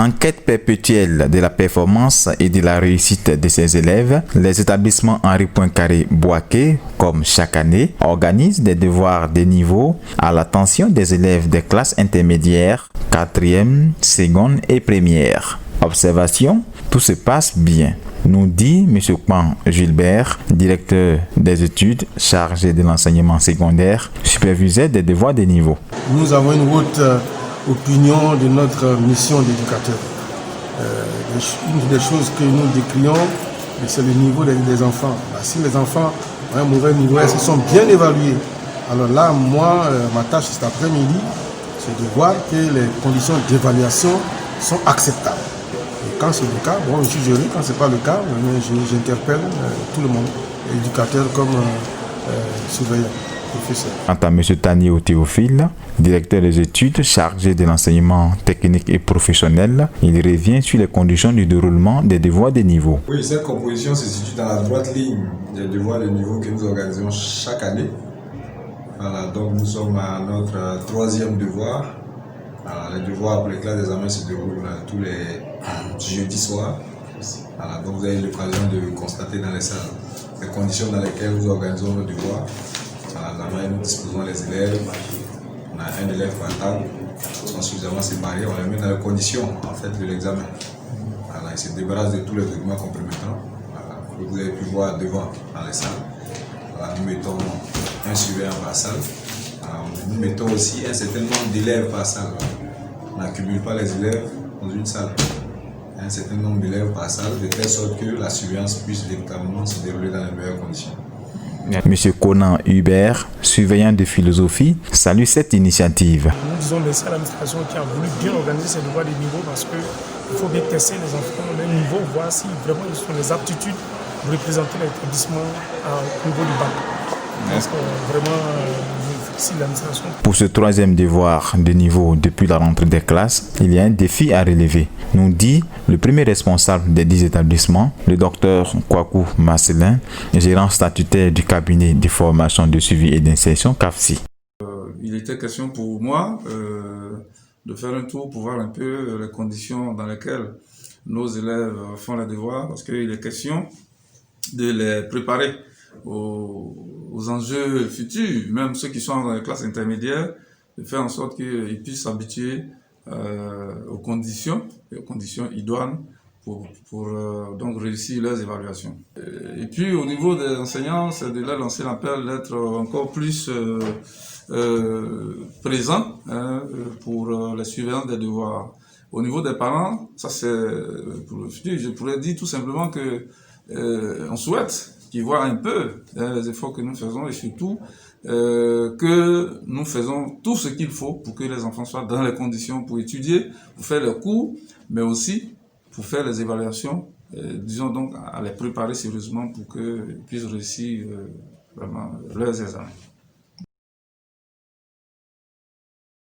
Enquête perpétuelle de la performance et de la réussite de ses élèves, les établissements Henri Poincaré-Boaké, comme chaque année, organisent des devoirs de niveau à l'attention des élèves des classes intermédiaires, 4e, seconde et première. Observation, tout se passe bien, nous dit M. Pan Gilbert, directeur des études chargé de l'enseignement secondaire, superviseur des devoirs de niveau. Nous avons une haute opinion de notre mission d'éducateur. Une des choses que nous décrions, c'est le niveau des enfants. Si les enfants ont un mauvais niveau, ils sont bien évalués. Alors là, moi, ma tâche cet après-midi, c'est de voir que les conditions d'évaluation sont acceptables. Et quand c'est le cas, bon, je suis géré. Quand ce n'est pas le cas, j'interpelle tout le monde, éducateur comme surveillant. Quant à M. Tanio Théophile, directeur des études chargé de l'enseignement technique et professionnel, il revient sur les conditions du déroulement des devoirs de niveau. Oui, cette composition se situe dans la droite ligne des devoirs de niveau que nous organisons chaque année. Voilà, donc nous sommes à notre 3e devoir. Les devoirs pour les classes d'examen se déroulent tous les jeudis soirs. Voilà, donc vous avez l'occasion de constater dans les salles les conditions dans lesquelles nous organisons nos devoirs. Nous disposons les élèves, on a un élève par table, ils sont suffisamment séparés, on les met dans les conditions en fait, de l'examen. Voilà, ils se débarrassent de tous les documents compromettants. Voilà, que vous avez pu voir devant dans les salles. Voilà, nous mettons un surveillant par salle. Voilà, nous mettons aussi un certain nombre d'élèves par salle. On n'accumule pas les élèves dans une salle. Un certain nombre d'élèves par salle, de telle sorte que la surveillance puisse véritablement se dérouler dans les meilleures conditions. M. Conan Hubert, surveillant de philosophie, salue cette initiative. Nous disons merci à l'administration qui a voulu bien organiser ces devoirs de niveau parce qu'il faut bien tester les enfants, leur niveau, voir si vraiment ils ont les aptitudes pour représenter l'établissement au niveau du bac. Donc vraiment, je félicite l'administration. Pour ce 3e devoir de niveau depuis la rentrée des classes, il y a un défi à relever, nous dit le premier responsable des 10 établissements, le docteur Kwaku Marcelin, gérant statutaire du cabinet de formation de suivi et d'insertion CAFSI. Il était question pour moi de faire un tour pour voir un peu les conditions dans lesquelles nos élèves font les devoirs, parce qu'il est question de les préparer aux enjeux futurs, même ceux qui sont dans les classes intermédiaires, de faire en sorte qu'ils puissent s'habituer aux conditions idoines pour donc réussir leurs évaluations. Et puis au niveau des enseignants, c'est de leur lancer l'appel d'être encore plus présents pour la surveillance des devoirs. Au niveau des parents, ça c'est pour le futur, je pourrais dire tout simplement que on souhaite qu'ils voient un peu les efforts que nous faisons et surtout que nous faisons tout ce qu'il faut pour que les enfants soient dans les conditions pour étudier, pour faire leurs cours, mais aussi pour faire les évaluations, disons donc à les préparer sérieusement pour qu'ils puissent réussir vraiment leurs examens.